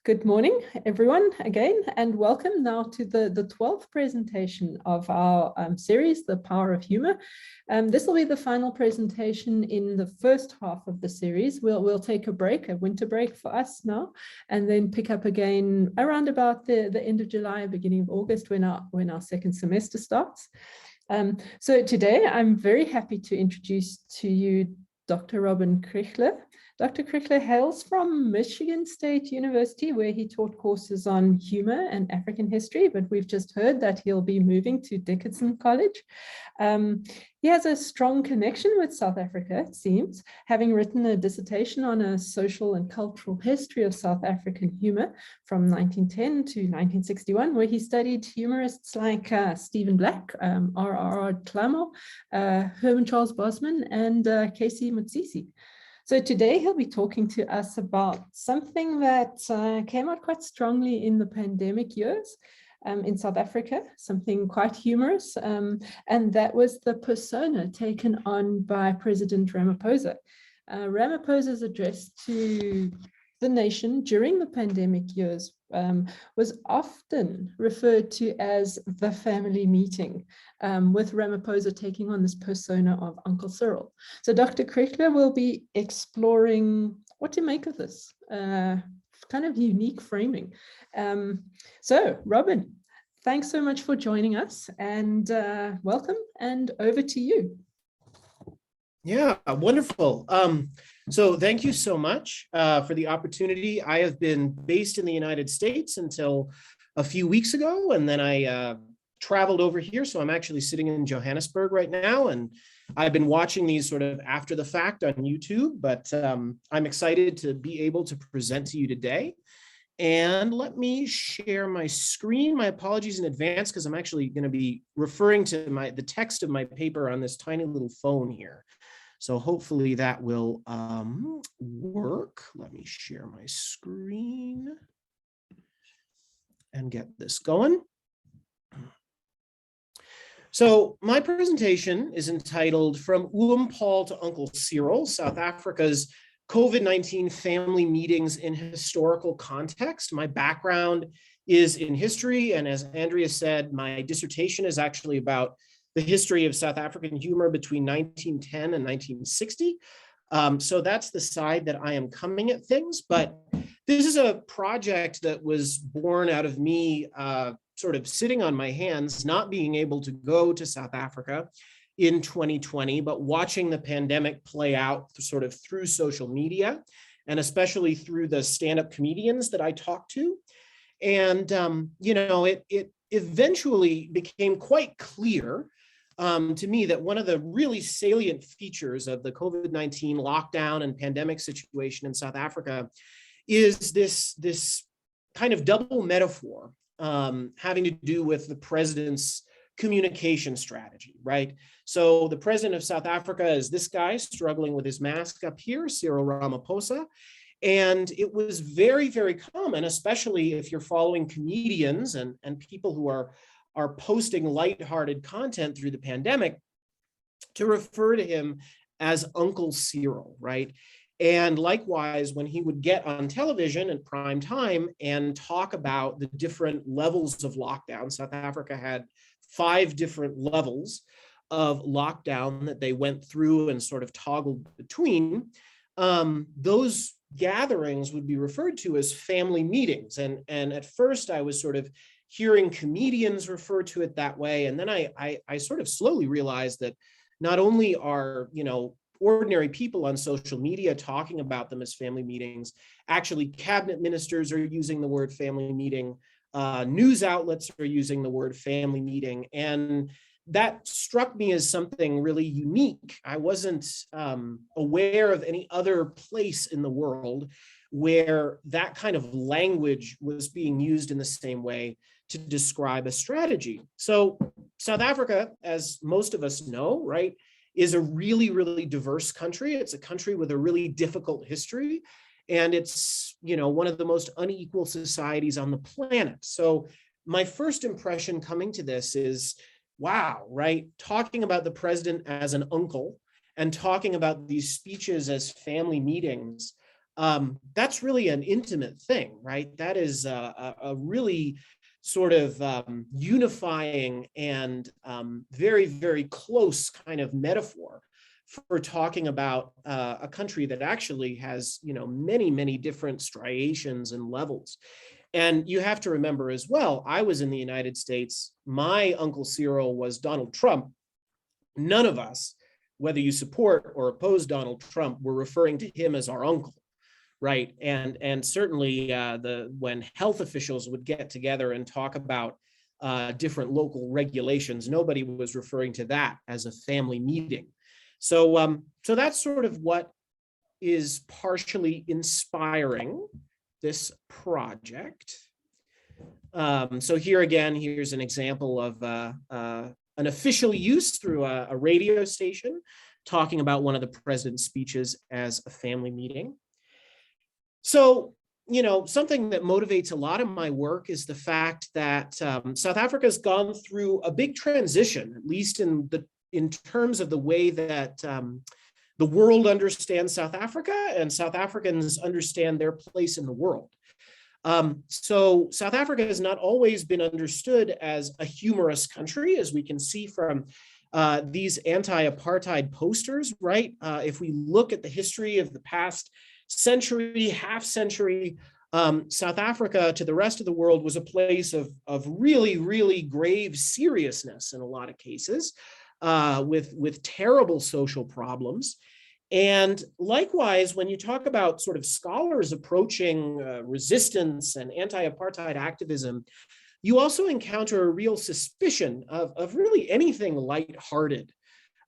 Good morning, everyone, again, and welcome now to the 12th presentation of our series, The Power of Humour. This will be the final presentation in the first half of the series. We'll take a break, a winter break for us now, and then pick up again around about the end of July, beginning of August, when our second semester starts. So today, I'm very happy to introduce to you Dr. Robin Crigler. Dr. Crigler hails from Michigan State University, where he taught courses on humor and African history, but we've just heard that he'll be moving to Dickinson College. He has a strong connection with South Africa, it seems, having written a dissertation on a social and cultural history of South African humor from 1910 to 1961, where he studied humorists like Stephen Black, R.R. Dhlomo, Herman Charles Bosman, and K.C. Motsisi. So today he'll be talking to us about something that came out quite strongly in the pandemic years in South Africa, something quite humorous, and that was the persona taken on by President Ramaphosa. Ramaphosa's address to the nation during the pandemic years was often referred to as the family meeting, with Ramaphosa taking on this persona of Uncle Cyril. So Dr. Crigler will be exploring what to make of this kind of unique framing. So Robin, thanks so much for joining us, and welcome, and over to you. Yeah, wonderful. So thank you so much for the opportunity. I have been based in the United States until a few weeks ago, and then I traveled over here. So I'm actually sitting in Johannesburg right now, and I've been watching these sort of after the fact on YouTube, but I'm excited to be able to present to you today. And let me share my screen. My apologies in advance, because I'm actually going to be referring to the text of my paper on this tiny little phone here. So hopefully that will work. Let me share my screen and get this going. So my presentation is entitled From Paul to Uncle Cyril, South Africa's COVID-19 Family Meetings in Historical Context. My background is in history, and as Andrea said, my dissertation is actually about the history of South African humor between 1910 and 1960. So that's the side that I am coming at things, but this is a project that was born out of me sort of sitting on my hands, not being able to go to South Africa in 2020, but watching the pandemic play out sort of through social media, and especially through the stand-up comedians that I talked to. And, you know, it eventually became quite clear to me that one of the really salient features of the COVID-19 lockdown and pandemic situation in South Africa is this kind of double metaphor having to do with the president's communication strategy, right? So the president of South Africa is this guy struggling with his mask up here, Cyril Ramaphosa. And it was very, very common, especially if you're following comedians and people who are posting lighthearted content through the pandemic, to refer to him as Uncle Cyril, right? And likewise, when he would get on television at prime time and talk about the different levels of lockdown, South Africa had 5 different levels of lockdown that they went through and sort of toggled between. Those gatherings would be referred to as family meetings. And at first I was sort of hearing comedians refer to it that way. And then I sort of slowly realized that not only are, you know, ordinary people on social media talking about them as family meetings, actually cabinet ministers are using the word family meeting, news outlets are using the word family meeting. And that struck me as something really unique. I wasn't aware of any other place in the world where that kind of language was being used in the same way to describe a strategy. So South Africa, as most of us know, right, is a really, really diverse country. It's a country with a really difficult history. And it's, you know, one of the most unequal societies on the planet. So my first impression coming to this is, wow, right? Talking about the president as an uncle and talking about these speeches as family meetings that's really an intimate thing, right? That is a really sort of unifying and very, very close kind of metaphor for talking about a country that actually has, many, many different striations and levels. And you have to remember as well, I was in the United States. My Uncle Cyril was Donald Trump. None of us, whether you support or oppose Donald Trump, were referring to him as our uncle, right? And certainly when health officials would get together and talk about different local regulations, nobody was referring to that as a family meeting. So that's sort of what is partially inspiring this project. So here again, here's an example of an official use through a radio station talking about one of the president's speeches as a family meeting. So, something that motivates a lot of my work is the fact that South Africa has gone through a big transition, at least in terms of the way that the world understands South Africa and South Africans understand their place in the world. So South Africa has not always been understood as a humorous country, as we can see from these anti-apartheid posters, right? If we look at the history of the past century, half century, South Africa to the rest of the world was a place of really, really grave seriousness in a lot of cases, with terrible social problems. And likewise, when you talk about sort of scholars approaching resistance and anti-apartheid activism, you also encounter a real suspicion of really anything lighthearted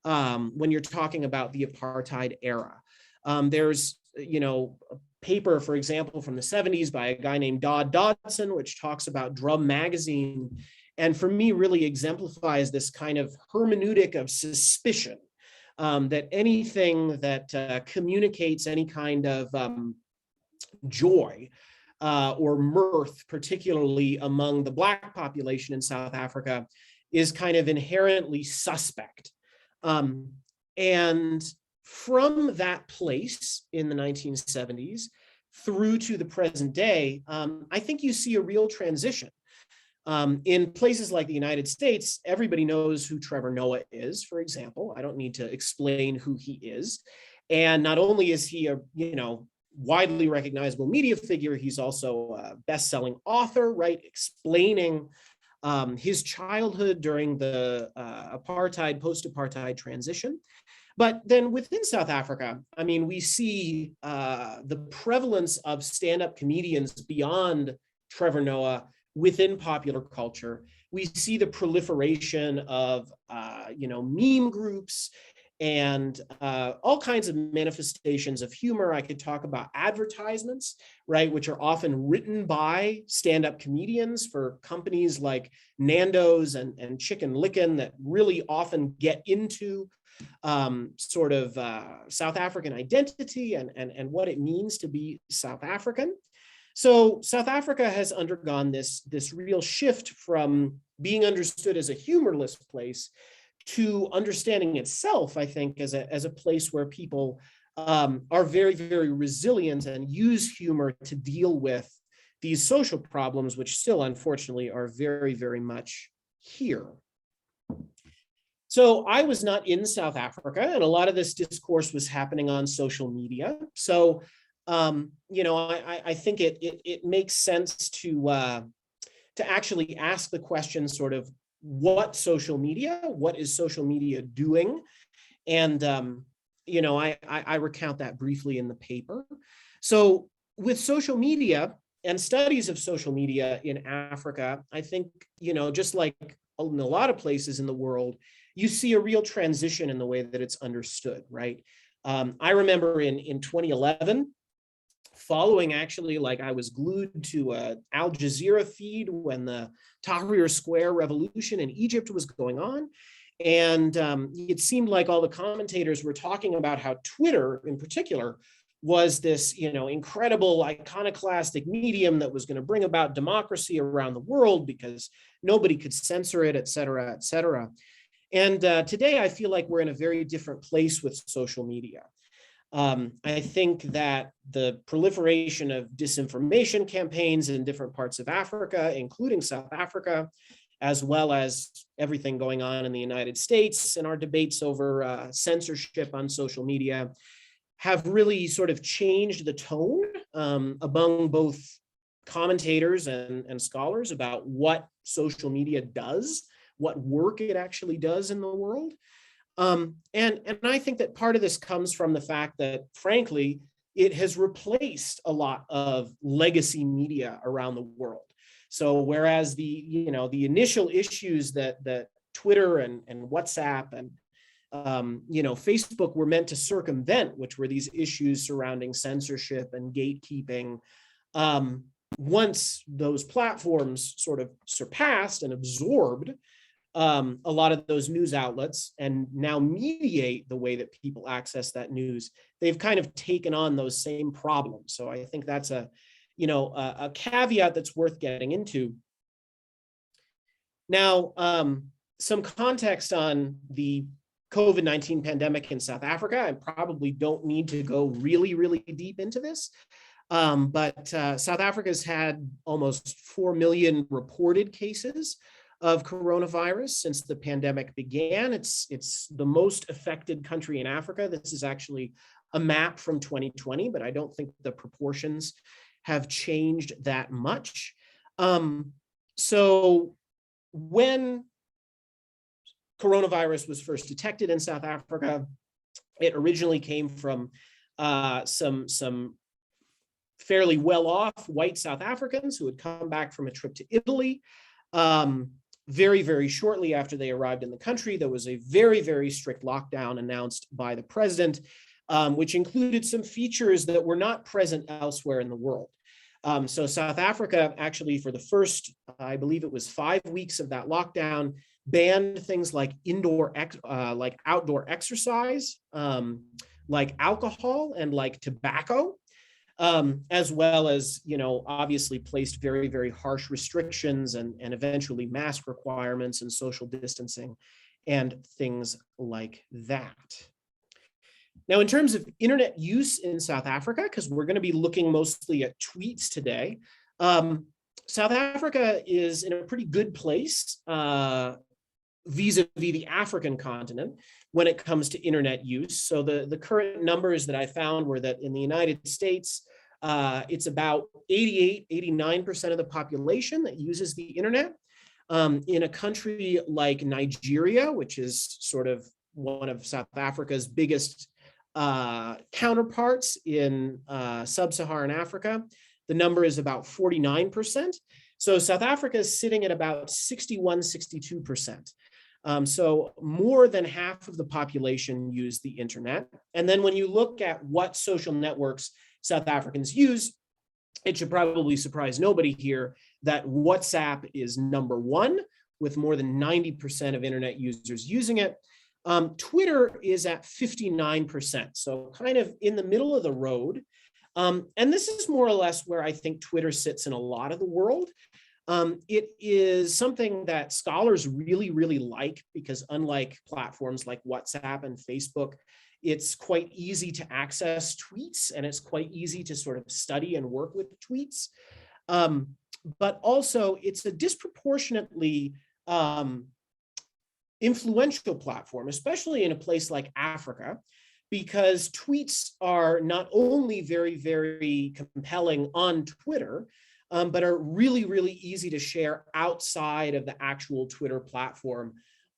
when you're talking about the apartheid era. There's, a paper, for example, from the 70s by a guy named Dodson, which talks about Drum Magazine, and for me really exemplifies this kind of hermeneutic of suspicion. That anything that communicates any kind of joy or mirth, particularly among the Black population in South Africa, is kind of inherently suspect. And from that place in the 1970s through to the present day, I think you see a real transition. In places like the United States, everybody knows who Trevor Noah is, for example. I don't need to explain who he is. And not only is he a, widely recognizable media figure, he's also a best-selling author, right? Explaining his childhood during the apartheid, post-apartheid transition. But then within South Africa, we see the prevalence of stand-up comedians beyond Trevor Noah within popular culture. We see the proliferation of, meme groups and all kinds of manifestations of humor. I could talk about advertisements, right, which are often written by stand-up comedians for companies like Nando's and Chicken Licken that really often get into sort of South African identity and what it means to be South African. So South Africa has undergone this real shift from being understood as a humorless place to understanding itself, I think, as a place where people are very, very resilient and use humor to deal with these social problems, which still, unfortunately, are very, very much here. So I was not in South Africa, and a lot of this discourse was happening on social media. So I think it makes sense to actually ask the question sort of what is social media doing? And, I recount that briefly in the paper. So with social media and studies of social media in Africa, I think, just like in a lot of places in the world, you see a real transition in the way that it's understood, right? I remember in 2011, following actually, like I was glued to a Al Jazeera feed when the Tahrir Square revolution in Egypt was going on. And it seemed like all the commentators were talking about how Twitter in particular was this, incredible iconoclastic medium that was going to bring about democracy around the world because nobody could censor it, et cetera, et cetera. And today I feel like we're in a very different place with social media. I think that the proliferation of disinformation campaigns in different parts of Africa, including South Africa, as well as everything going on in the United States and our debates over censorship on social media, have really sort of changed the tone among both commentators and scholars about what social media does, what work it actually does in the world. And I think that part of this comes from the fact that, frankly, it has replaced a lot of legacy media around the world. So whereas the initial issues that Twitter and WhatsApp and Facebook were meant to circumvent, which were these issues surrounding censorship and gatekeeping, once those platforms sort of surpassed and absorbed a lot of those news outlets and now mediate the way that people access that news, they've kind of taken on those same problems. So I think that's a caveat that's worth getting into. Now, some context on the COVID-19 pandemic in South Africa. I probably don't need to go really, really deep into this. But South Africa's had almost 4 million reported cases of coronavirus since the pandemic began. It's the most affected country in Africa. This is actually a map from 2020, but I don't think the proportions have changed that much. So when coronavirus was first detected in South Africa, it originally came from some fairly well-off white South Africans who had come back from a trip to Italy. Very, very shortly after they arrived in the country, there was a very, very strict lockdown announced by the president, which included some features that were not present elsewhere in the world. So South Africa actually, for the first, I believe it was 5 weeks of that lockdown, banned things like outdoor exercise, like alcohol and like tobacco. As well as, obviously placed very, very harsh restrictions and eventually mask requirements and social distancing and things like that. Now, in terms of internet use in South Africa, because we're going to be looking mostly at tweets today, South Africa is in a pretty good place vis-a-vis the African continent when it comes to internet use. So the current numbers that I found were that in the United States, it's about 89% of the population that uses the internet. In a country like Nigeria, which is sort of one of South Africa's biggest counterparts in sub-Saharan Africa, the number is about 49%. So South Africa is sitting at about 62%. So more than half of the population use the internet. And then when you look at what social networks South Africans use, it should probably surprise nobody here that WhatsApp is number one, with more than 90% of internet users using it. Twitter is at 59%, so kind of in the middle of the road. And this is more or less where I think Twitter sits in a lot of the world. It is something that scholars really, really like because unlike platforms like WhatsApp and Facebook, it's quite easy to access tweets and it's quite easy to sort of study and work with tweets. But also it's a disproportionately influential platform, especially in a place like Africa, because tweets are not only very, very compelling on Twitter, but are really, really easy to share outside of the actual Twitter platform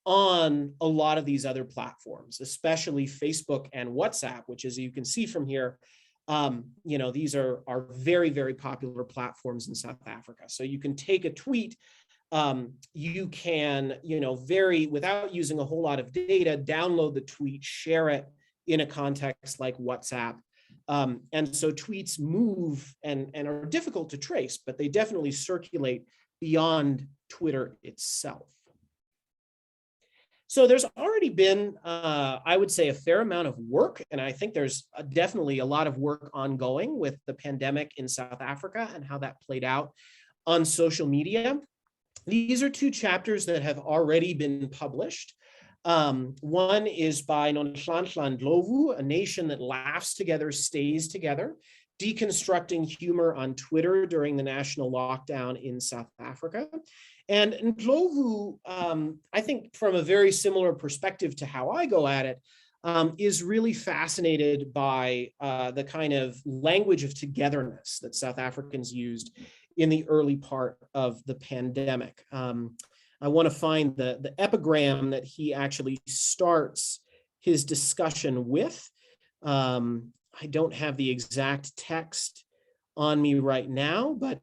on a lot of these other platforms, especially Facebook and WhatsApp, which, as you can see from here, these are very, very popular platforms in South Africa. So you can take a tweet, you can, without using a whole lot of data, download the tweet, share it in a context like WhatsApp. And so tweets move and are difficult to trace, but they definitely circulate beyond Twitter itself. So there's already been, I would say, a fair amount of work, and I think there's definitely a lot of work ongoing with the pandemic in South Africa and how that played out on social media. These are two chapters that have already been published. One is by Nomzamo, a nation that laughs together, stays together, deconstructing humor on Twitter during the national lockdown in South Africa. And Dhlomo, I think from a very similar perspective to how I go at it, is really fascinated by the kind of language of togetherness that South Africans used in the early part of the pandemic. I want to find the epigram that he actually starts his discussion with. I don't have the exact text on me right now, but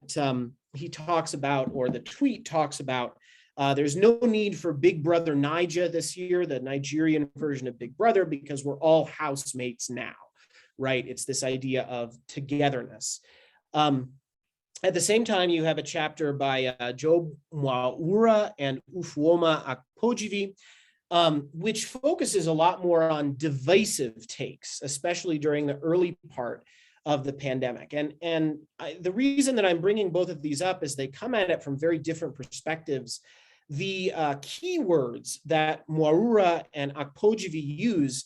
he talks about, or the tweet talks about, there's no need for Big Brother Naija this year, the Nigerian version of Big Brother, because we're all housemates now, right? It's this idea of togetherness. At the same time, you have a chapter by Job Mwaura and Ufuoma Akpojivi, which focuses a lot more on divisive takes, especially during the early part of the pandemic. And the reason that I'm bringing both of these up is they come at it from very different perspectives. The keywords that Mwaura and Akpojivi use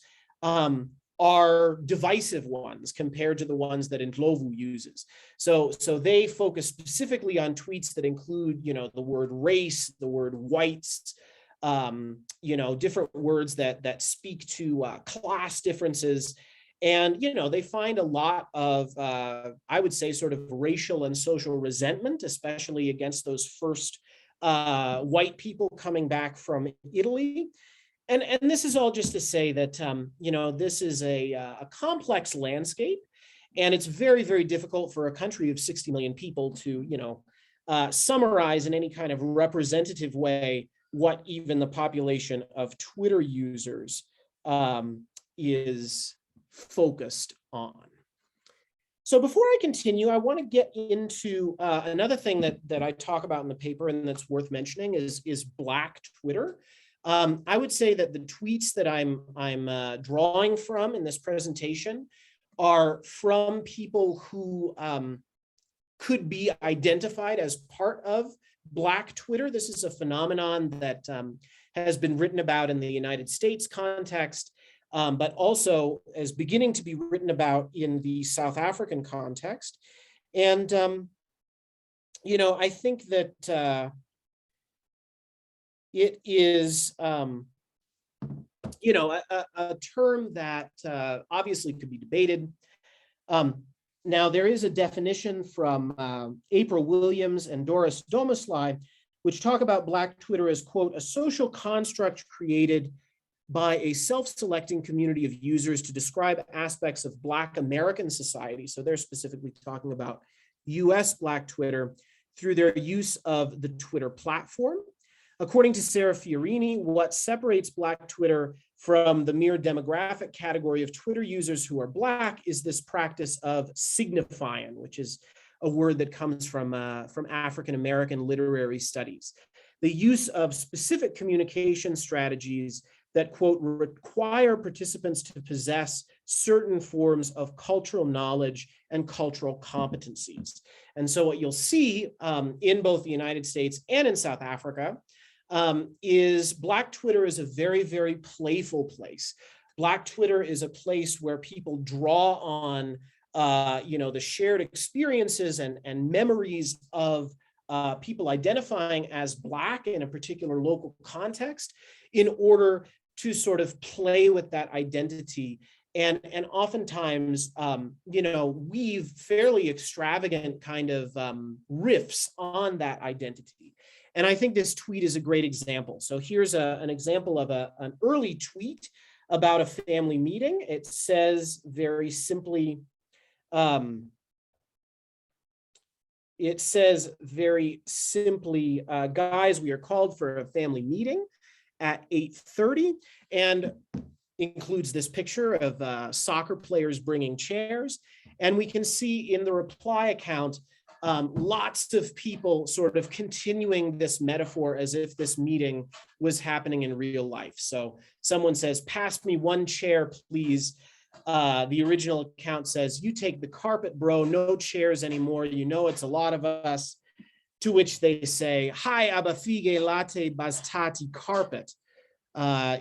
are divisive ones compared to the ones that Dhlomo uses. So they focus specifically on tweets that include, the word race, the word whites, different words that speak to class differences. And, they find a lot of, I would say, sort of racial and social resentment, especially against those first white people coming back from Italy. And this is all just to say that, this is a complex landscape, and it's very, very difficult for a country of 60 million people to, summarize in any kind of representative way what even the population of Twitter users is focused on. So before I continue, I want to get into another thing that I talk about in the paper and that's worth mentioning is Black Twitter. I would say that the tweets that I'm drawing from in this presentation are from people who could be identified as part of Black Twitter. This is a phenomenon that has been written about in the United States context, but also is beginning to be written about in the South African context. And, I think that it is, a term that obviously could be debated. Now, there is a definition from April Williams and Doris Domislai, which talk about Black Twitter as, quote, a social construct created by a self-selecting community of users to describe aspects of Black American society. So they're specifically talking about US Black Twitter through their use of the Twitter platform. According to Sarah Fiorini, what separates Black Twitter from the mere demographic category of Twitter users who are Black is this practice of signifying, which is a word that comes from African-American literary studies. The use of specific communication strategies that, quote, require participants to possess certain forms of cultural knowledge and cultural competencies. And so what you'll see in both the United States and in South Africa is Black Twitter is a very, very playful place. Black Twitter is a place where people draw on, the shared experiences and memories of people identifying as Black in a particular local context in order to sort of play with that identity and oftentimes, weave fairly extravagant kind of riffs on that identity. And I think this tweet is a great example. So here's an example of an early tweet about a family meeting. It says very simply, guys, we are called for a family meeting at 8:30, and includes this picture of soccer players bringing chairs. And we can see in the reply account, lots of people sort of continuing this metaphor as if this meeting was happening in real life. So someone says, pass me one chair, please. The original account says, you take the carpet, bro, no chairs anymore. It's a lot of us. To which they say, hi, abafige latte bastati carpet.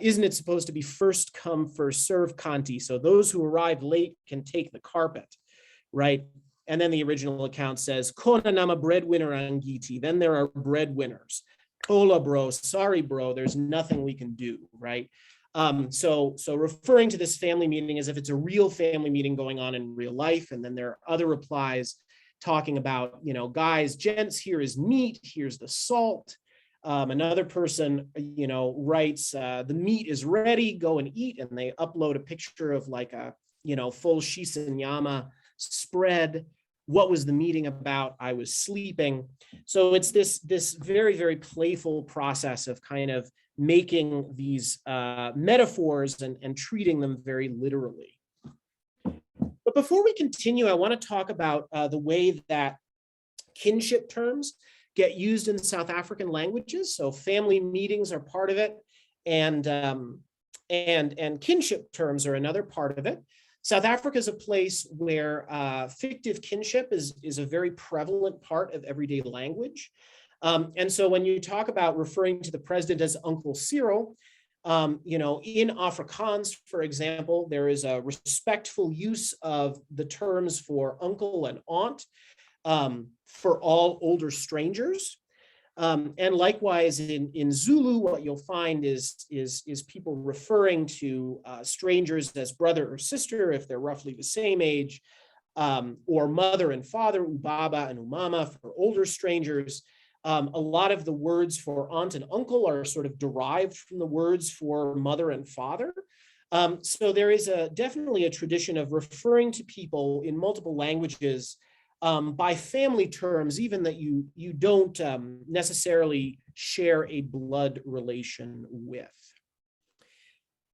isn't it supposed to be first come, first serve Kanti? So those who arrive late can take the carpet, right? And then the original account says, Kona nama breadwinner angiti. Then there are breadwinners. Hola, bro, sorry, bro, there's nothing we can do, right? So referring to this family meeting as if it's a real family meeting going on in real life. And then there are other replies talking about, you know, guys, gents, here is meat, here's the salt. Another person, you know, writes, the meat is ready, go and eat. And they upload a picture of like a, you know, full shisenyama spread. What was the meeting about? I was sleeping. So it's this very, very playful process of kind of making these metaphors and treating them very literally. But before we continue, I want to talk about the way that kinship terms get used in South African languages. So family meetings are part of it, and kinship terms are another part of it. South Africa is a place where fictive kinship is a very prevalent part of everyday language. And so when you talk about referring to the president as Uncle Cyril, you know, in Afrikaans, for example, there is a respectful use of the terms for uncle and aunt for all older strangers. And likewise in Zulu, what you'll find is people referring to strangers as brother or sister if they're roughly the same age, or mother and father, ubaba and umama for older strangers. A lot of the words for aunt and uncle are sort of derived from the words for mother and father. So there is definitely a tradition of referring to people in multiple languages by family terms, even that you don't necessarily share a blood relation with.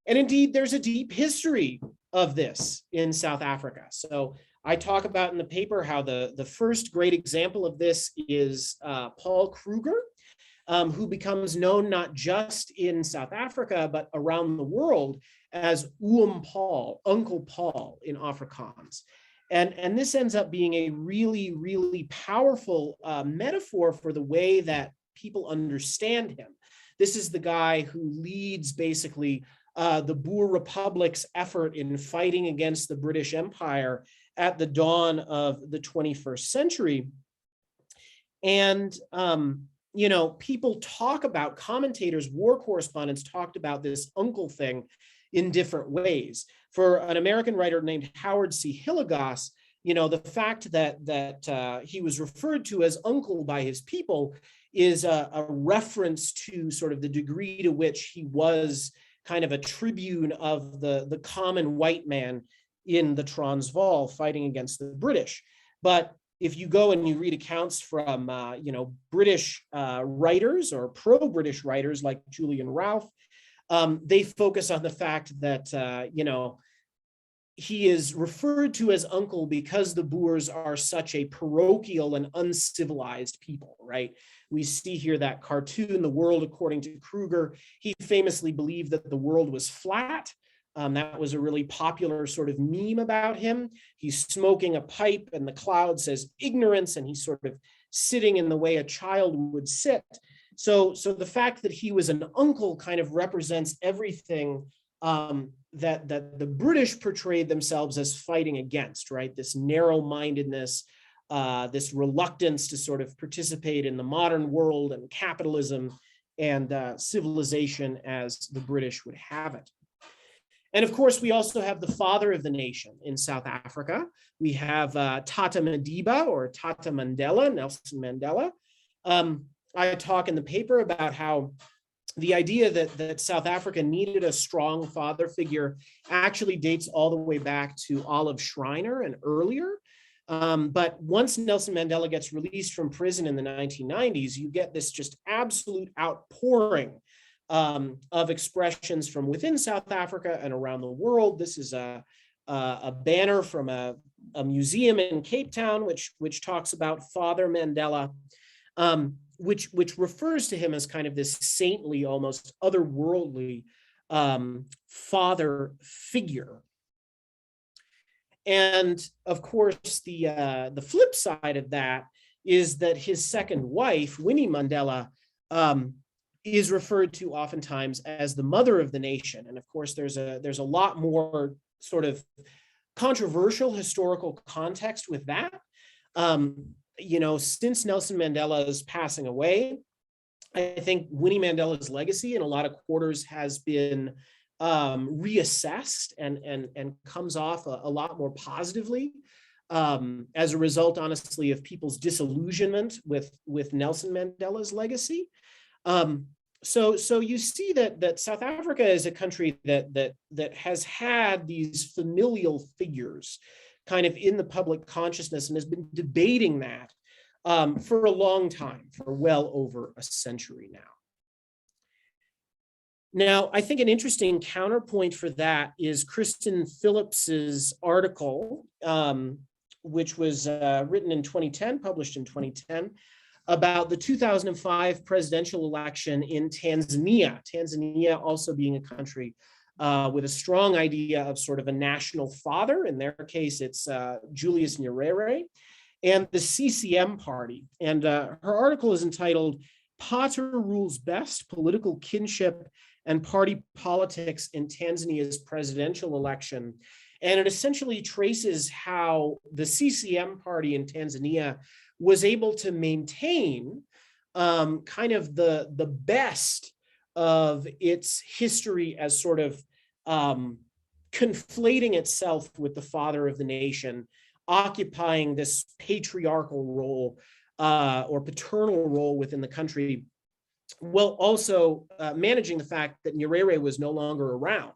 And indeed, there's a deep history of this in South Africa. So I talk about in the paper how the first great example of this is Paul Kruger, who becomes known not just in South Africa, but around the world as Paul, Uncle Paul in Afrikaans. And this ends up being a really, really powerful metaphor for the way that people understand him. This is the guy who leads basically the Boer Republic's effort in fighting against the British Empire at the dawn of the 21st century. And, you know, people talk about, commentators, war correspondents talked about this uncle thing in different ways. For an American writer named Howard C. Hillegas, you know, the fact that he was referred to as uncle by his people is a reference to sort of the degree to which he was kind of a tribune of the common white man in the Transvaal fighting against the British. But if you go and you read accounts from, you know, British writers or pro-British writers like Julian Ralph, they focus on the fact that, you know, he is referred to as uncle because the Boers are such a parochial and uncivilized people, right? We see here that cartoon, The World According to Kruger. He famously believed that the world was flat. That was a really popular sort of meme about him. He's smoking a pipe and the cloud says ignorance, and he's sort of sitting in the way a child would sit. So the fact that he was an uncle kind of represents everything that the British portrayed themselves as fighting against, right? This narrow-mindedness, this reluctance to sort of participate in the modern world and capitalism and civilization as the British would have it. And of course, we also have the father of the nation in South Africa. We have Tata Madiba or Tata Mandela, Nelson Mandela. I talk in the paper about how the idea that South Africa needed a strong father figure actually dates all the way back to Olive Schreiner and earlier. But once Nelson Mandela gets released from prison in the 1990s, you get this just absolute outpouring of expressions from within South Africa and around the world. This is a banner from a museum in Cape Town, which talks about Father Mandela, which refers to him as kind of this saintly, almost otherworldly father figure. And of course, the flip side of that is that his second wife, Winnie Mandela, is referred to oftentimes as the mother of the nation. And of course, there's a lot more sort of controversial historical context with that. Since Nelson Mandela's passing away, I think Winnie Mandela's legacy in a lot of quarters has been reassessed and comes off a lot more positively as a result, honestly, of people's disillusionment with Nelson Mandela's legacy. So you see that South Africa is a country that has had these familial figures kind of in the public consciousness and has been debating that for a long time, for well over a century now. Now, I think an interesting counterpoint for that is Kristen Phillips's article, which was written in 2010, published in 2010, about the 2005 presidential election in Tanzania. Tanzania also being a country with a strong idea of sort of a national father. In their case, it's Julius Nyerere, and the CCM party. And her article is entitled "Pater Rules Best, Political Kinship and Party Politics in Tanzania's Presidential Election." And it essentially traces how the CCM party in Tanzania was able to maintain kind of the best of its history as sort of conflating itself with the father of the nation, occupying this patriarchal role or paternal role within the country, while also managing the fact that Nyerere was no longer around.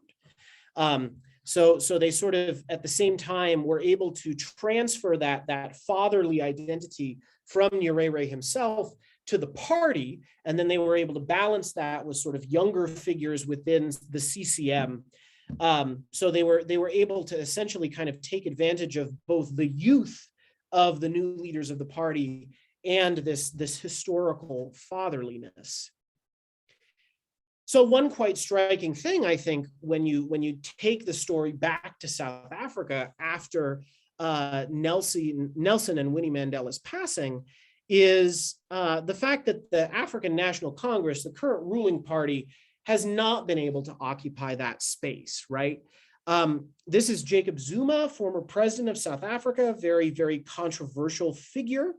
So they sort of, at the same time, were able to transfer that fatherly identity from Nyerere himself to the party, and then they were able to balance that with sort of younger figures within the CCM. So they were able to essentially kind of take advantage of both the youth of the new leaders of the party and this historical fatherliness. So one quite striking thing, I think, when you take the story back to South Africa after Nelson and Winnie Mandela's passing, is the fact that the African National Congress, the current ruling party, has not been able to occupy that space, right? This is Jacob Zuma, former president of South Africa, very, very controversial figure.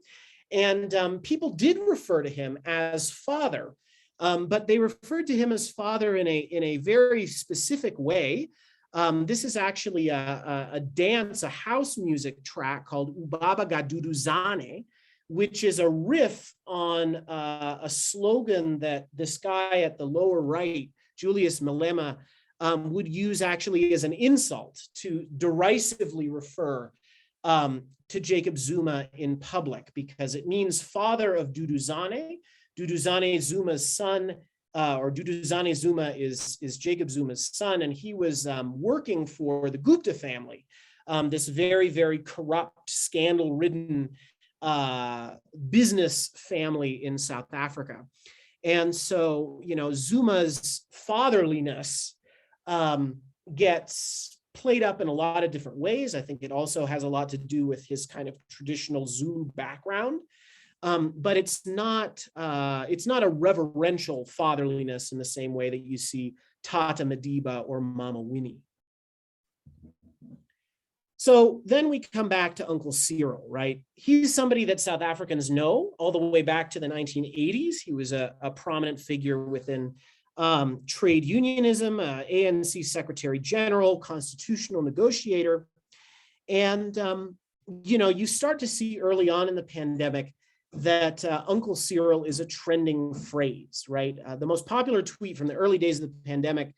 And people did refer to him as father. But they referred to him as father in a very specific way. This is actually a dance, a house music track called Ubaba Gaduduzane, which is a riff on a slogan that this guy at the lower right, Julius Malema, would use actually as an insult to derisively refer to Jacob Zuma in public, because it means father of Duduzane. Duduzane Zuma's son, or Duduzane Zuma is Jacob Zuma's son, and he was working for the Gupta family, this very, very corrupt, scandal-ridden business family in South Africa. And so, Zuma's fatherliness gets played up in a lot of different ways. I think it also has a lot to do with his kind of traditional Zulu background. But it's not a reverential fatherliness in the same way that you see Tata Madiba or Mama Winnie. So then we come back to Uncle Cyril, right? He's somebody that South Africans know all the way back to the 1980s. He was a prominent figure within trade unionism, ANC Secretary General, constitutional negotiator. And, you start to see early on in the pandemic that Uncle Cyril is a trending phrase, right? The most popular tweet from the early days of the pandemic,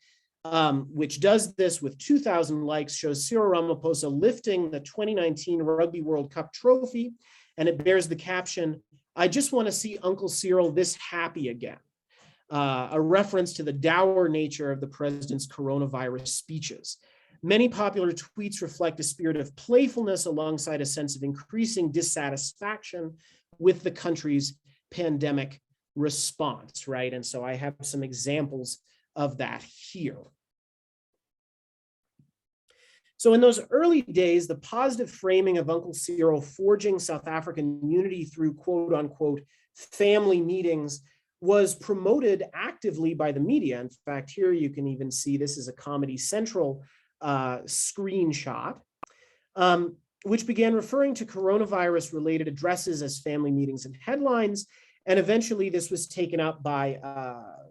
which does this with 2,000 likes, shows Cyril Ramaphosa lifting the 2019 Rugby World Cup trophy, and it bears the caption, "I just want to see Uncle Cyril this happy again," a reference to the dour nature of the president's coronavirus speeches. Many popular tweets reflect a spirit of playfulness alongside a sense of increasing dissatisfaction with the country's pandemic response, right? And so I have some examples of that here. So in those early days, the positive framing of Uncle Cyril forging South African unity through quote unquote family meetings was promoted actively by the media. In fact, here you can even see this is a Comedy Central screenshot, which began referring to coronavirus-related addresses as family meetings and headlines. And eventually this was taken up by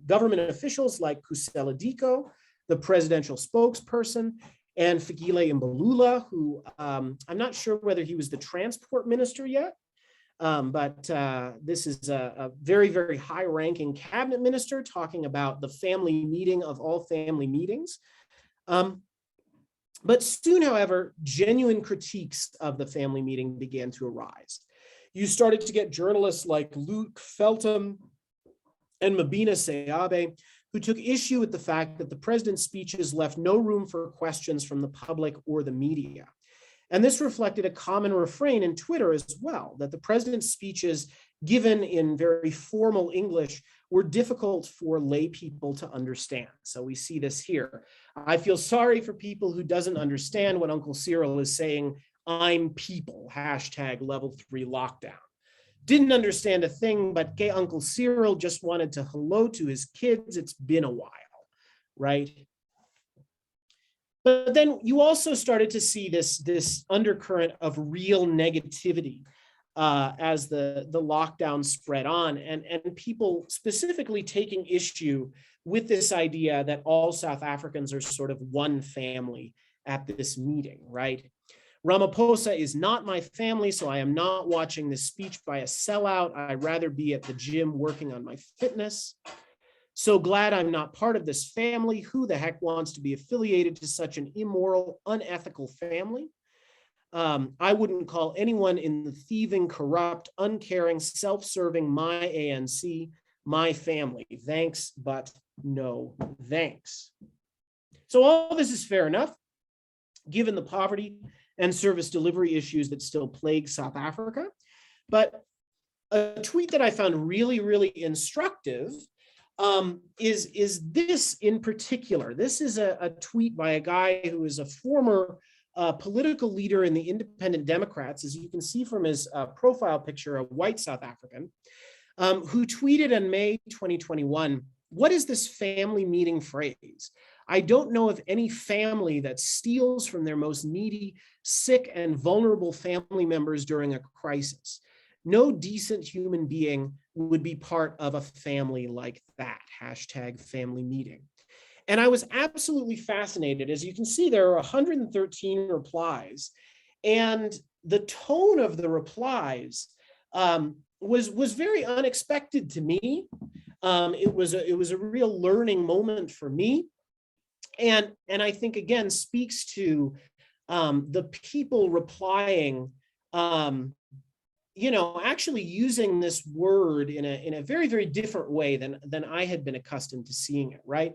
government officials like Kusela Diko, the presidential spokesperson, and Fikile Mbalula, who I'm not sure whether he was the transport minister yet, but this is a very, very high-ranking cabinet minister talking about the family meeting of all family meetings. But soon, however, genuine critiques of the family meeting began to arise. You started to get journalists like Luke Feltham and Mabina Seabe, who took issue with the fact that the president's speeches left no room for questions from the public or the media. And this reflected a common refrain in Twitter as well, that the president's speeches given in very formal English were difficult for lay people to understand. So we see this here. I feel sorry for people who doesn't understand what Uncle Cyril is saying. I'm people, #level 3 lockdown. Didn't understand a thing, but gay Uncle Cyril just wanted to hello to his kids. It's been a while, right? But then you also started to see this undercurrent of real negativity as the lockdown spread on, and people specifically taking issue with this idea that all South Africans are sort of one family at this meeting, right? Ramaphosa is not my family, so I am not watching this speech by a sellout. I'd rather be at the gym working on my fitness. So glad I'm not part of this family. Who the heck wants to be affiliated to such an immoral, unethical family? I wouldn't call anyone in the thieving, corrupt, uncaring, self-serving my ANC my family. Thanks, but no thanks. So all this is fair enough, given the poverty and service delivery issues that still plague South Africa. But a tweet that I found really, really instructive is this in particular. This is a tweet by a guy who is a former political leader in the Independent Democrats, as you can see from his profile picture, a white South African, who tweeted in May 2021, "What is this family meeting phrase? I don't know of any family that steals from their most needy, sick, and vulnerable family members during a crisis. No decent human being would be part of a family like that." #family meeting. And I was absolutely fascinated. As you can see, there are 113 replies, and the tone of the replies was very unexpected to me. It was a real learning moment for me, and I think again speaks to the people replying, actually using this word in a very, very different way than I had been accustomed to seeing it, right?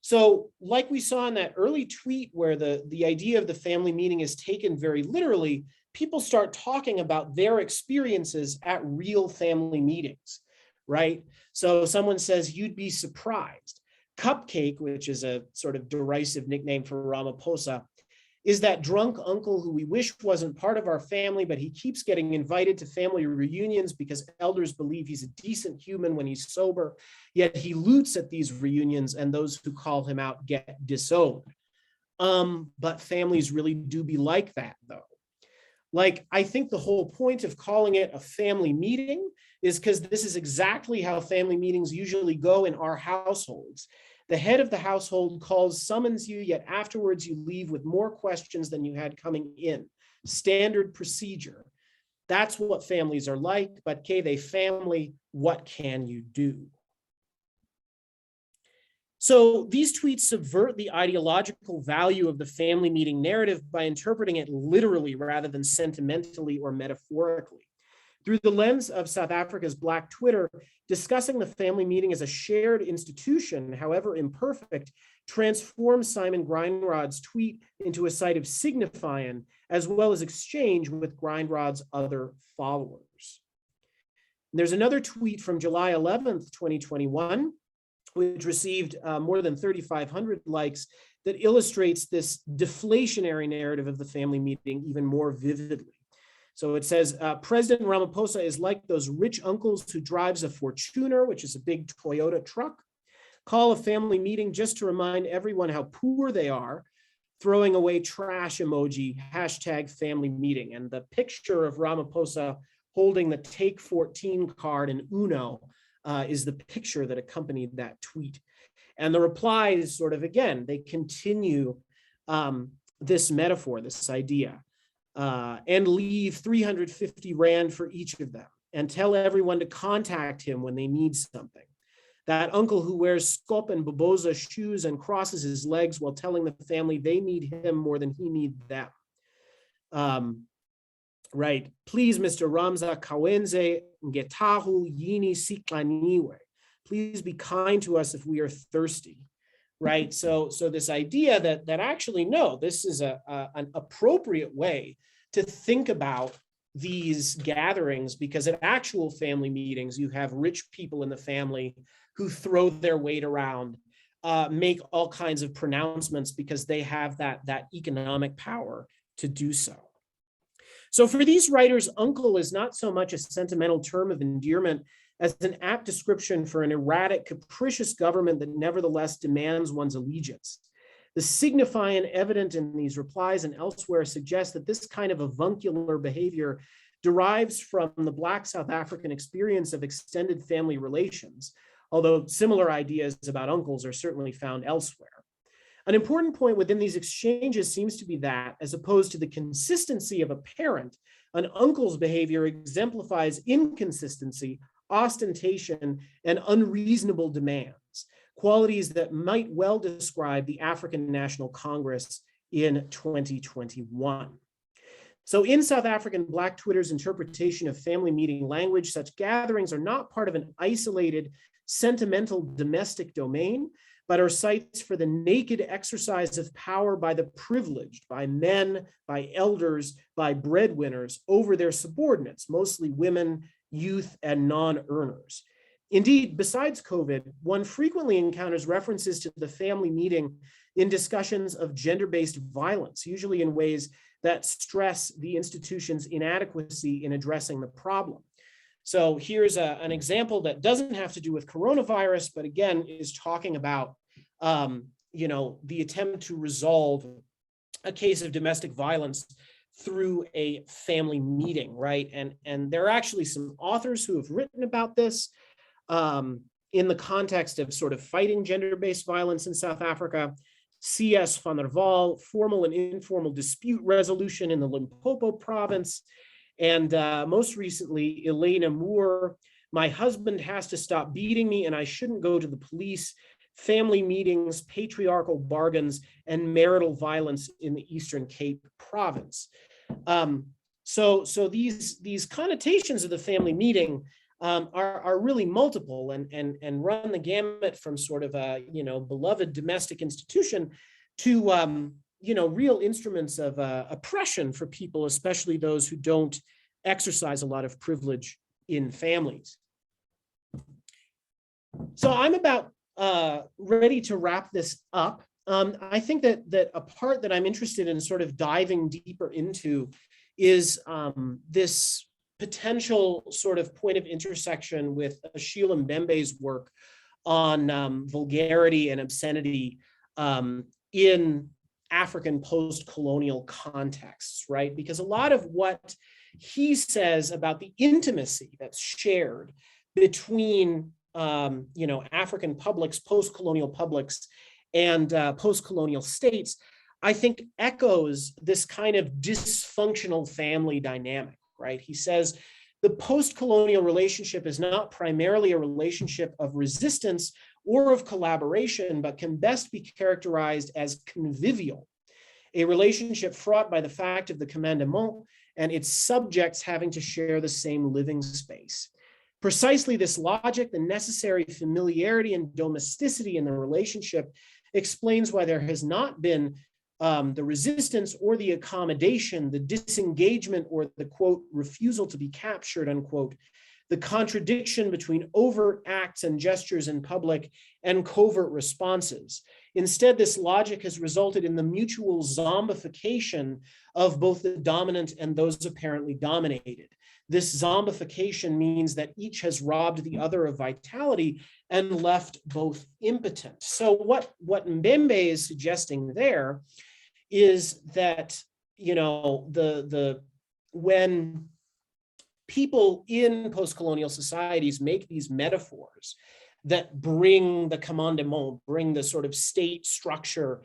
So like we saw in that early tweet where the idea of the family meeting is taken very literally, people start talking about their experiences at real family meetings, right? So someone says, "You'd be surprised. Cupcake," which is a sort of derisive nickname for Ramaphosa, "is that drunk uncle who we wish wasn't part of our family, but he keeps getting invited to family reunions because elders believe he's a decent human when he's sober, yet he loots at these reunions and those who call him out get disowned." But families really do be like that, though. Like, I think the whole point of calling it a family meeting is because this is exactly how family meetings usually go in our households. The head of the household calls, summons you, yet afterwards you leave with more questions than you had coming in. Standard procedure. That's what families are like, but they family, what can you do? So these tweets subvert the ideological value of the family meeting narrative by interpreting it literally rather than sentimentally or metaphorically. Through the lens of South Africa's Black Twitter, discussing the family meeting as a shared institution, however imperfect, transforms Simon Grindrod's tweet into a site of signifying as well as exchange with Grindrod's other followers. And there's another tweet from July 11th, 2021, which received more than 3,500 likes, that illustrates this deflationary narrative of the family meeting even more vividly. So it says, President Ramaphosa is like those rich uncles who drives a Fortuner, which is a big Toyota truck, call a family meeting just to remind everyone how poor they are, throwing away trash emoji, hashtag family meeting. And the picture of Ramaphosa holding the Take 14 card in Uno is the picture that accompanied that tweet. And the reply is sort of, again, they continue this metaphor, this idea, and leave 350 Rand for each of them and tell everyone to contact him when they need something. That uncle who wears Skop and Boboza shoes and crosses his legs while telling the family they need him more than he needs them. Right. Please, Mr. Ramza Kawenze Ngetahu Yini Siklaniwe. Please be kind to us if we are thirsty. Right. So this idea that actually, no, this is an appropriate way to think about these gatherings, because at actual family meetings, you have rich people in the family who throw their weight around, make all kinds of pronouncements because they have that economic power to do so. So for these writers, uncle is not so much a sentimental term of endearment as an apt description for an erratic, capricious government that nevertheless demands one's allegiance. The signifying evident in these replies and elsewhere suggests that this kind of avuncular behavior derives from the Black South African experience of extended family relations, although similar ideas about uncles are certainly found elsewhere. An important point within these exchanges seems to be that, as opposed to the consistency of a parent, an uncle's behavior exemplifies inconsistency, ostentation, and unreasonable demands, qualities that might well describe the African National Congress in 2021. So in South African Black Twitter's interpretation of family meeting language, such gatherings are not part of an isolated, sentimental domestic domain, but are sites for the naked exercise of power by the privileged, by men, by elders, by breadwinners over their subordinates, mostly women, youth, and non-earners. Indeed, besides COVID, one frequently encounters references to the family meeting in discussions of gender-based violence, usually in ways that stress the institution's inadequacy in addressing the problem. So here's an example that doesn't have to do with coronavirus, but again, is talking about the attempt to resolve a case of domestic violence through a family meeting, right? And there are actually some authors who have written about this in the context of sort of fighting gender-based violence in South Africa. C.S. van der Wal, Formal and Informal Dispute Resolution in the Limpopo province. And most recently, Elena Moore, My Husband Has to Stop Beating Me and I Shouldn't Go to the Police, Family Meetings, Patriarchal Bargains, and Marital Violence in the Eastern Cape province. So these connotations of the family meeting are really multiple and run the gamut from sort of a beloved domestic institution to real instruments of oppression for people, especially those who don't exercise a lot of privilege in families. So I'm about ready to wrap this up. I think that a part that I'm interested in sort of diving deeper into is this potential sort of point of intersection with Achille Mbembe's work on vulgarity and obscenity in African post-colonial contexts, right? Because a lot of what he says about the intimacy that's shared between African publics, post-colonial publics, and post-colonial states, I think echoes this kind of dysfunctional family dynamic, right? He says the post-colonial relationship is not primarily a relationship of resistance or of collaboration, but can best be characterized as convivial, a relationship fraught by the fact of the commandement and its subjects having to share the same living space. Precisely this logic, the necessary familiarity and domesticity in the relationship, explains why there has not been the resistance or the accommodation, the disengagement or the, quote, refusal to be captured, unquote, the contradiction between overt acts and gestures in public and covert responses. Instead, this logic has resulted in the mutual zombification of both the dominant and those apparently dominated. This zombification means that each has robbed the other of vitality and left both impotent. So what Mbembe is suggesting there is that, you know, when people in post-colonial societies make these metaphors that bring the commandement, bring the sort of state structure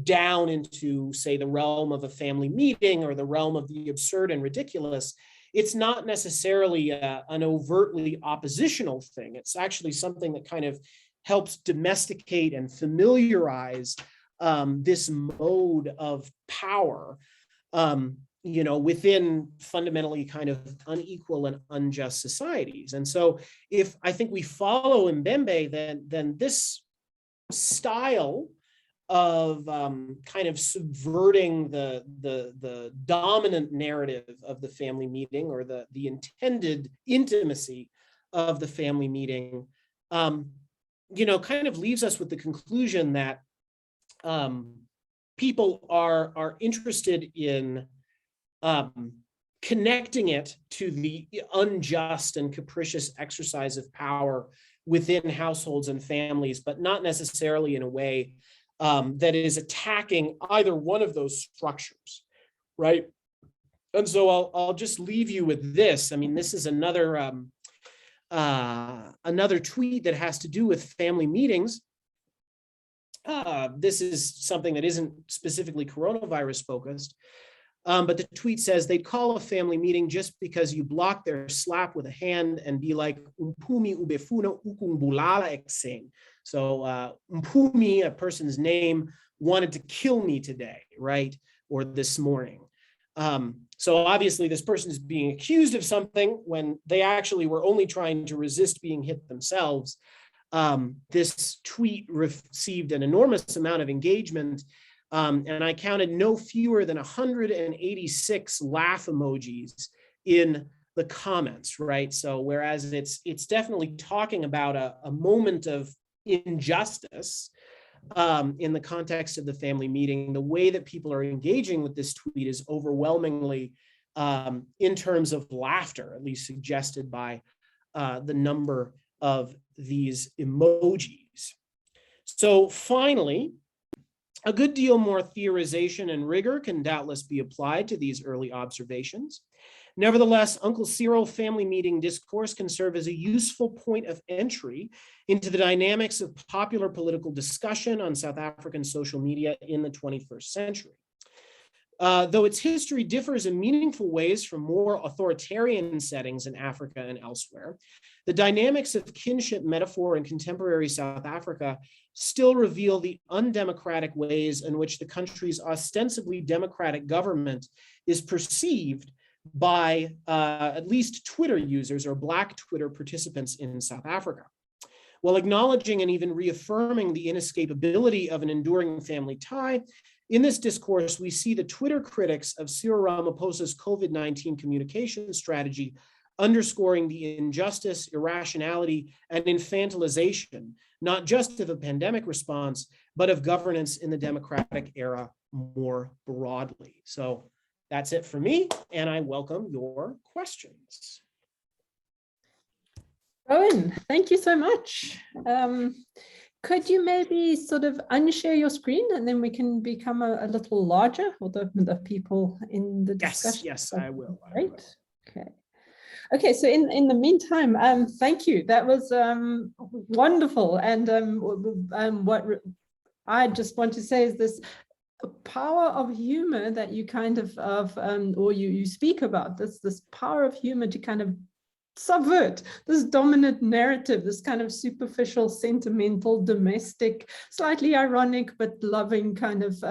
down into, say, the realm of a family meeting or the realm of the absurd and ridiculous, it's not necessarily an overtly oppositional thing. It's actually something that kind of helps domesticate and familiarize this mode of power, you know, within fundamentally kind of unequal and unjust societies. And so if I think we follow Mbembe, then this style of kind of subverting the dominant narrative of the family meeting, or the intended intimacy of the family meeting, you know, kind of leaves us with the conclusion that people are interested in connecting it to the unjust and capricious exercise of power within households and families, but not necessarily in a way that is attacking either one of those structures, right? And so I'll just leave you with this. I mean, this is another tweet that has to do with family meetings. This is something that isn't specifically coronavirus focused, but the tweet says they'd call a family meeting just because you block their slap with a hand and be like, "Mpumi ubefuna ukumbulala ekseng." So Mpumi, a person's name, wanted to kill me today, right? Or this morning. So obviously this person is being accused of something when they actually were only trying to resist being hit themselves. This tweet received an enormous amount of engagement, and I counted no fewer than 186 laugh emojis in the comments, right? So whereas it's definitely talking about a moment of injustice in the context of the family meeting, the way that people are engaging with this tweet is overwhelmingly in terms of laughter, at least suggested by the number of these emojis. So finally, a good deal more theorization and rigor can doubtless be applied to these early observations. Nevertheless, Uncle Cyril family meeting discourse can serve as a useful point of entry into the dynamics of popular political discussion on South African social media in the 21st century. Though its history differs in meaningful ways from more authoritarian settings in Africa and elsewhere, the dynamics of kinship metaphor in contemporary South Africa still reveal the undemocratic ways in which the country's ostensibly democratic government is perceived by at least Twitter users or Black Twitter participants in South Africa. While acknowledging and even reaffirming the inescapability of an enduring family tie, in this discourse, we see the Twitter critics of Cyril Ramaphosa's COVID-19 communication strategy underscoring the injustice, irrationality, and infantilization, not just of a pandemic response, but of governance in the democratic era more broadly. So that's it for me, and I welcome your questions. Rowan, thank you so much. Could you maybe sort of unshare your screen and then we can become a little larger, or the people in the discussion? Yes, I will. Great. Okay, so in the meantime, thank you. That was wonderful. And what I just want to say is this power of humor that you kind of or you speak about, this power of humor to kind of subvert this dominant narrative, this kind of superficial, sentimental, domestic, slightly ironic but loving kind of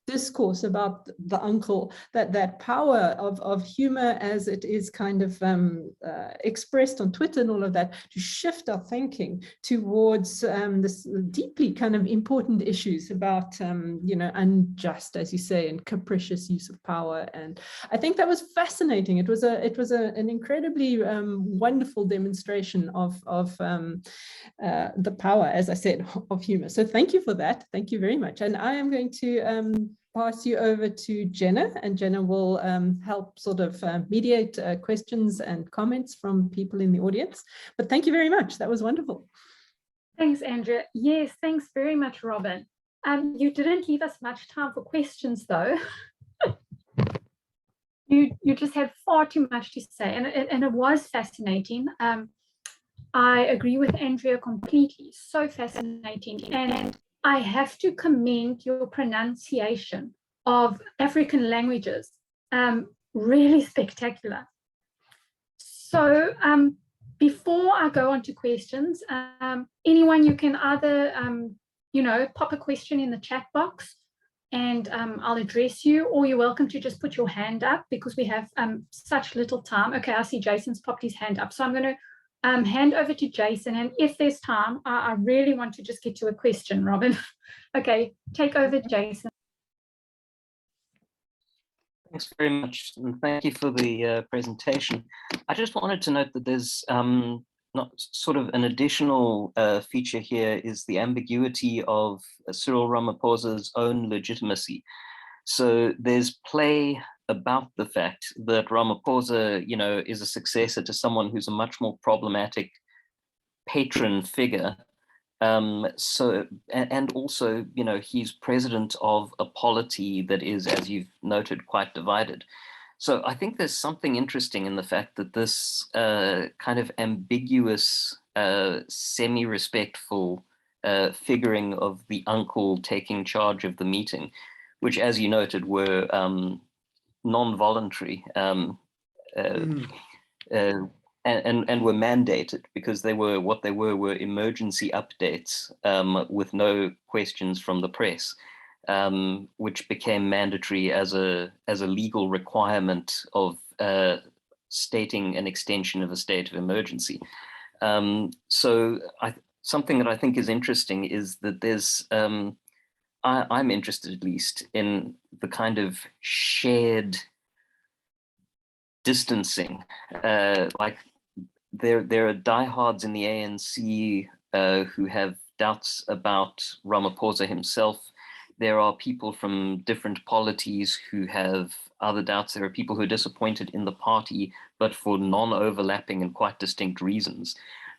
discourse about the uncle, that power of humor as it is kind of expressed on Twitter and all of that, to shift our thinking towards this deeply kind of important issues about unjust, as you say, and capricious use of power. And I think that was fascinating. It was an incredibly wonderful demonstration of the power, as I said, of humor. So thank you for that. Thank you very much. And I am going to pass you over to Jenna, and Jenna will help sort of mediate questions and comments from people in the audience. But thank you very much. That was wonderful. Thanks, Andrea. Yes, thanks very much, Robin. You didn't leave us much time for questions, though. You just had far too much to say, and it was fascinating. I agree with Andrea completely. So fascinating, and I have to commend your pronunciation of African languages. Really spectacular. So before I go on to questions, anyone, you can either pop a question in the chat box and I'll address you, or you're welcome to just put your hand up because we have such little time. Okay, I see Jason's popped his hand up. So I'm going to hand over to Jason. And if there's time, I really want to just get to a question, Robin. Okay, take over, Jason. Thanks very much, and thank you for the presentation. I just wanted to note that there's not sort of an additional feature here is the ambiguity of Cyril Ramaphosa's own legitimacy. So there's play about the fact that Ramaphosa, is a successor to someone who's a much more problematic patron figure. And also, he's president of a polity that is, as you've noted, quite divided. So I think there's something interesting in the fact that this kind of ambiguous, semi-respectful figuring of the uncle taking charge of the meeting, which, as you noted, were non-voluntary and were mandated because they were what they were emergency updates with no questions from the press. Which became mandatory as a legal requirement of stating an extension of a state of emergency. So something that I think is interesting is that there's, I'm interested at least in the kind of shared distancing. Like there are diehards in the ANC who have doubts about Ramaphosa himself. There are people from different polities who have other doubts. There are people who are disappointed in the party, but for non-overlapping and quite distinct reasons.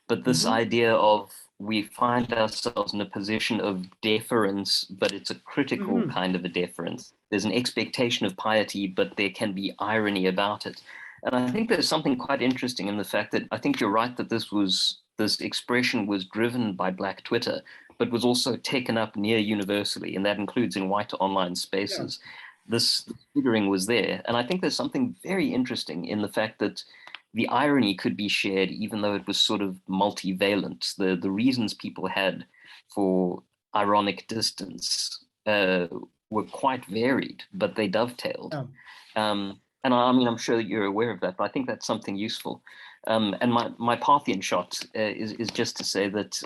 But this idea of we find ourselves in a position of deference, but it's a critical kind of a deference. There's an expectation of piety, but there can be irony about it. And I think there's something quite interesting in the fact that I think you're right that this expression was driven by Black Twitter, but was also taken up near universally, and that includes in white online spaces. Yeah. This figuring was there. And I think there's something very interesting in the fact that the irony could be shared, even though it was sort of multivalent. The reasons people had for ironic distance were quite varied, but they dovetailed. Yeah. And I mean, I'm sure that you're aware of that, but I think that's something useful. And my Parthian shot is just to say that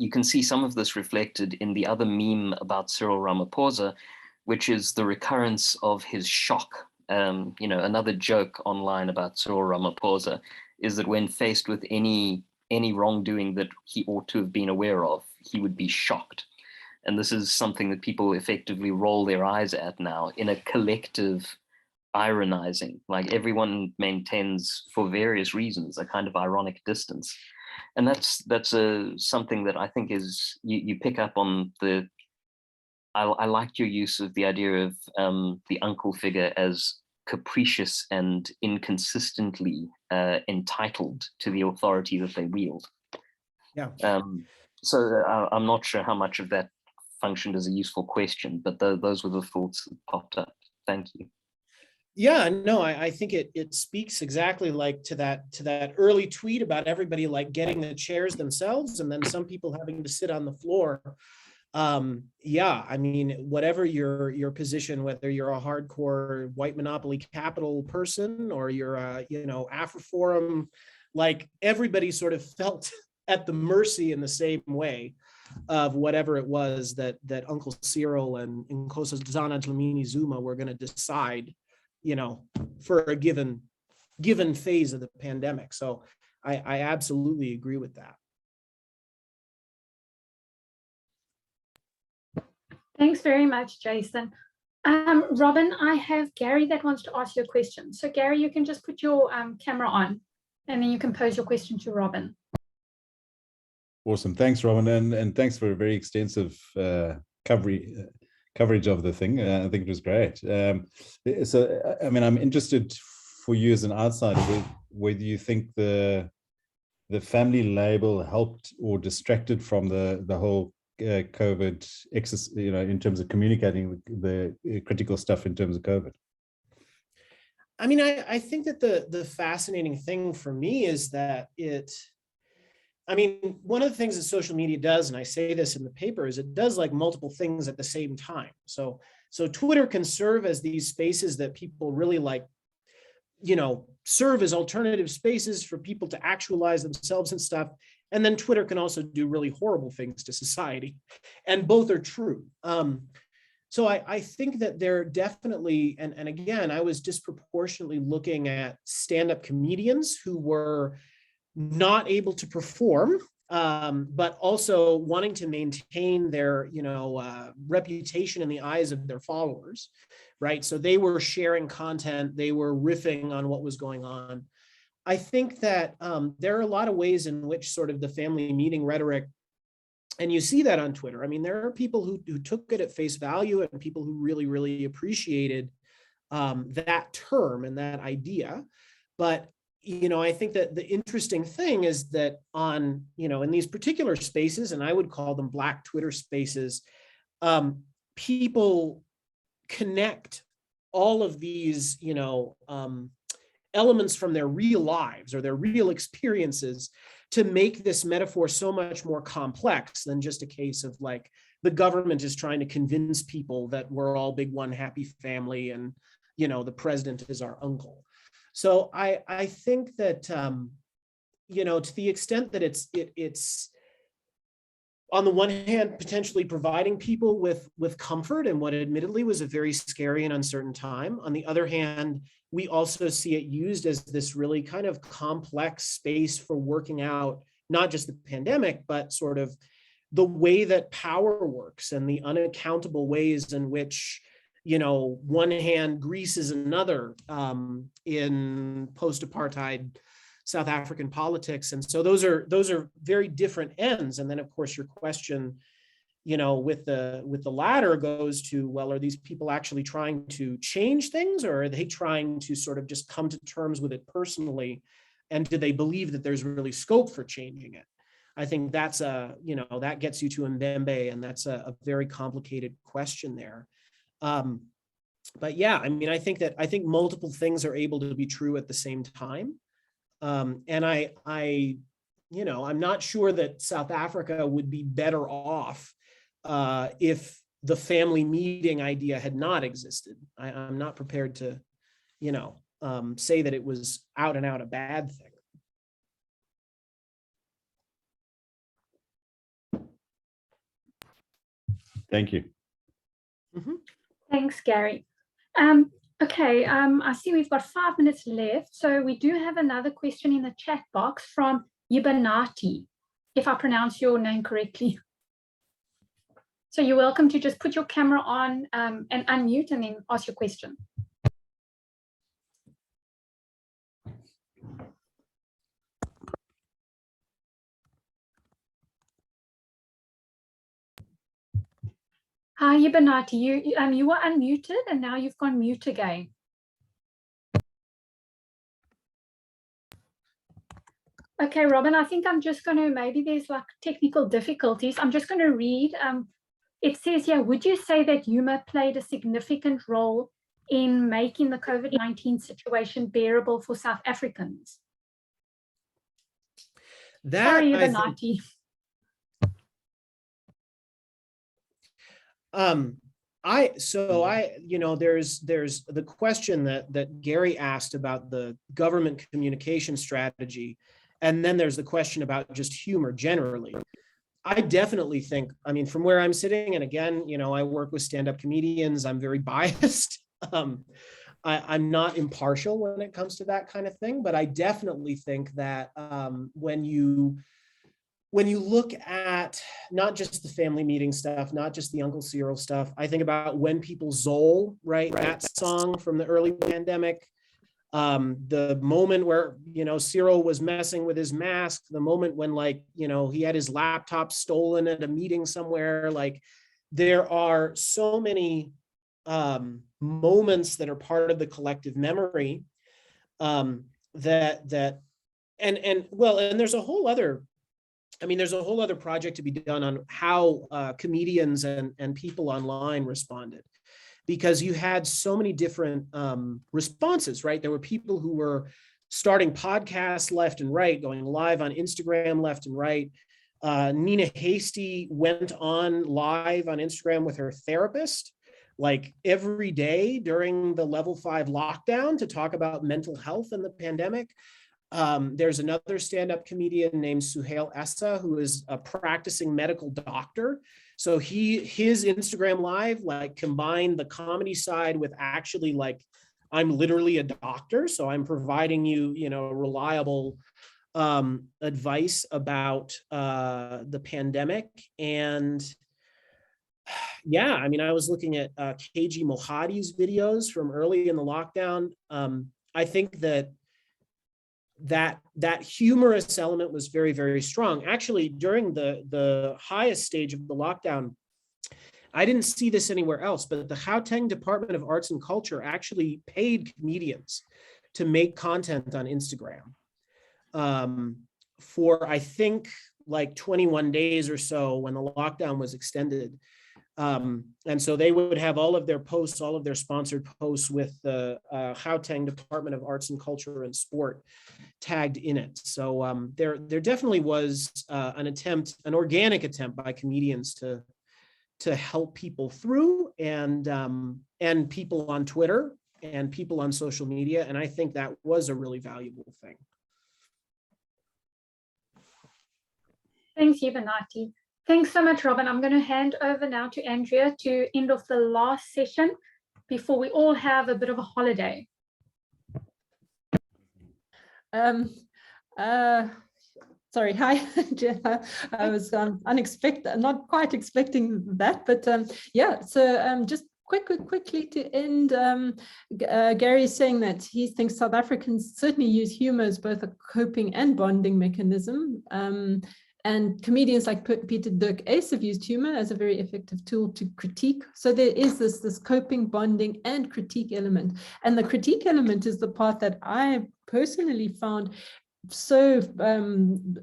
you can see some of this reflected in the other meme about Cyril Ramaphosa, which is the recurrence of his shock. Another joke online about Cyril Ramaphosa is that when faced with any wrongdoing that he ought to have been aware of, he would be shocked. And this is something that people effectively roll their eyes at now in a collective ironizing, like everyone maintains for various reasons a kind of ironic distance. And that's something that I think is, you pick up on I liked your use of the idea of the uncle figure as capricious and inconsistently entitled to the authority that they wield. Yeah. So I'm not sure how much of that functioned as a useful question, but those were the thoughts that popped up. Thank you. Yeah, no, I think it speaks exactly like to that early tweet about everybody like getting the chairs themselves and then some people having to sit on the floor. Yeah, I mean, whatever your position, whether you're a hardcore white monopoly capital person or you're a, Afroforum, like everybody sort of felt at the mercy in the same way of whatever it was that Uncle Cyril and Nkosazana Dlamini Zuma were going to decide, for a given phase of the pandemic. So I absolutely agree with that. Thanks very much, Jason. Robin, I have Gary that wants to ask you a question. So Gary, you can just put your camera on and then you can pose your question to Robin. Awesome. Thanks, Robin. And thanks for a very extensive coverage of the thing. I think it was great. So, I mean, I'm interested for you as an outsider, whether you think the family label helped or distracted from the whole COVID exercise, you know, in terms of communicating the critical stuff in terms of COVID. I mean, I think that the fascinating thing for me is that I mean, one of the things that social media does, and I say this in the paper, is it does like multiple things at the same time. So Twitter can serve as these spaces that people really like, you know, serve as alternative spaces for people to actualize themselves and stuff. And then Twitter can also do really horrible things to society. And both are true. So I think that they're definitely, and again, I was disproportionately looking at stand-up comedians who were not able to perform, but also wanting to maintain their, you know, reputation in the eyes of their followers, right? So they were sharing content, they were riffing on what was going on. I think that there are a lot of ways in which sort of the family meeting rhetoric, and you see that on Twitter. I mean, there are people who took it at face value and people who really, really appreciated that term and that idea. But you know, I think that the interesting thing is that on, you know, in these particular spaces, and I would call them Black Twitter spaces, people connect all of these, you know, elements from their real lives or their real experiences to make this metaphor so much more complex than just a case of like, the government is trying to convince people that we're all big one happy family and, you know, the president is our uncle. So I think that, you know, to the extent that it's on the one hand, potentially providing people with comfort in what admittedly was a very scary and uncertain time. On the other hand, we also see it used as this really kind of complex space for working out, not just the pandemic, but sort of the way that power works and the unaccountable ways in which, you know, one hand greases another in post-apartheid South African politics. And so those are very different ends. And then of course your question, you know, with the latter goes to, well, are these people actually trying to change things, or are they trying to sort of just come to terms with it personally? And do they believe that there's really scope for changing it? I think that's you know, that gets you to Mbembe, and that's a very complicated question there. But yeah, I mean, I think multiple things are able to be true at the same time. And I, you know, I'm not sure that South Africa would be better off if the family meeting idea had not existed. I'm not prepared to, you know, say that it was out and out a bad thing. Thank you. Mm-hmm. Thanks, Gary. Okay, I see we've got 5 minutes left. So we do have another question in the chat box from Yibanati, if I pronounce your name correctly. So you're welcome to just put your camera on and unmute and then ask your question. Hi, Yibanati, you were unmuted and now you've gone mute again. Okay, Robin, I think I'm just going to, maybe there's like technical difficulties. I'm just going to read. It says here, would you say that humor played a significant role in making the COVID-19 situation bearable for South Africans? Sorry, Yibanati. You know, there's the question that Gary asked about the government communication strategy, and then there's the question about just humor generally. I definitely think, I mean, from where I'm sitting, and again, you know, I work with stand-up comedians, I'm very biased. I'm not impartial when it comes to that kind of thing, but I definitely think that when you look at not just the family meeting stuff, not just the Uncle Cyril stuff, I think about When People Zoll, right? That song from the early pandemic. The moment where, Cyril was messing with his mask, the moment when, like, he had his laptop stolen at a meeting somewhere. Like, there are so many moments that are part of the collective memory and there's a whole other project to be done on how comedians and people online responded, because you had so many different responses, right? There were people who were starting podcasts left and right, going live on Instagram left and right. Nina Hasty went on live on Instagram with her therapist, like every day during the level 5 lockdown, to talk about mental health and the pandemic. There's another stand-up comedian named Suhail Essa, who is a practicing medical doctor. So his Instagram live, like, combined the comedy side with actually, like, I'm literally a doctor, so I'm providing you, reliable advice about the pandemic. And yeah, I mean, I was looking at KG Mohadi's videos from early in the lockdown. I think that humorous element was very, very strong. Actually, during the highest stage of the lockdown, I didn't see this anywhere else, but the Gauteng Department of Arts and Culture actually paid comedians to make content on Instagram for, I think, like 21 days or so when the lockdown was extended. And so they would have all of their posts, all of their sponsored posts with the Gauteng Department of Arts and Culture and Sport tagged in it. So there definitely was an organic attempt by comedians to help people through, and people on Twitter and people on social media. And I think that was a really valuable thing. Thanks, Yivanati. Thanks so much, Robin. I'm going to hand over now to Andrea to end off the last session before we all have a bit of a holiday. Sorry, hi, Jenna. I was not quite expecting that, but yeah, so just quickly to end, Gary is saying that he thinks South Africans certainly use humor as both a coping and bonding mechanism. And comedians like Peter Dirk Ace have used humor as a very effective tool to critique. So there is this coping, bonding, and critique element. And the critique element is the part that I personally found so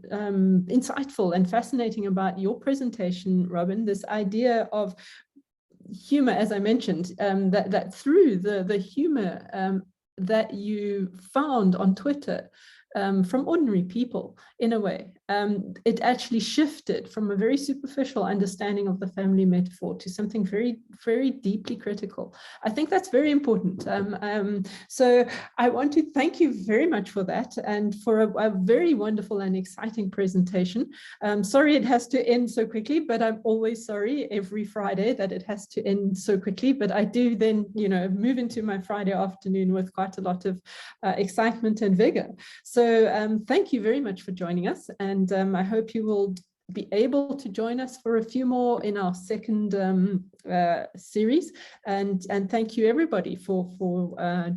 insightful and fascinating about your presentation, Robin. This idea of humor, as I mentioned, that through the humor that you found on Twitter, from ordinary people, in a way, it actually shifted from a very superficial understanding of the family metaphor to something very, very deeply critical. I think that's very important. So I want to thank you very much for that, and for a very wonderful and exciting presentation. Sorry it has to end so quickly, but I'm always sorry every Friday that it has to end so quickly. But I do then, move into my Friday afternoon with quite a lot of excitement and vigor. So thank you very much for joining us, and I hope you will be able to join us for a few more in our second series. And thank you everybody for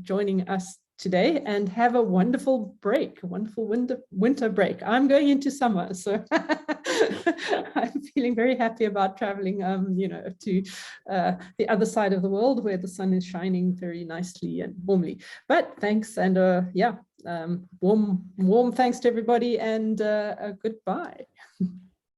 joining us today, and have a wonderful break, a wonderful winter break. I'm going into summer, so I'm feeling very happy about traveling, to the other side of the world where the sun is shining very nicely and warmly. But thanks, and warm thanks to everybody, and goodbye.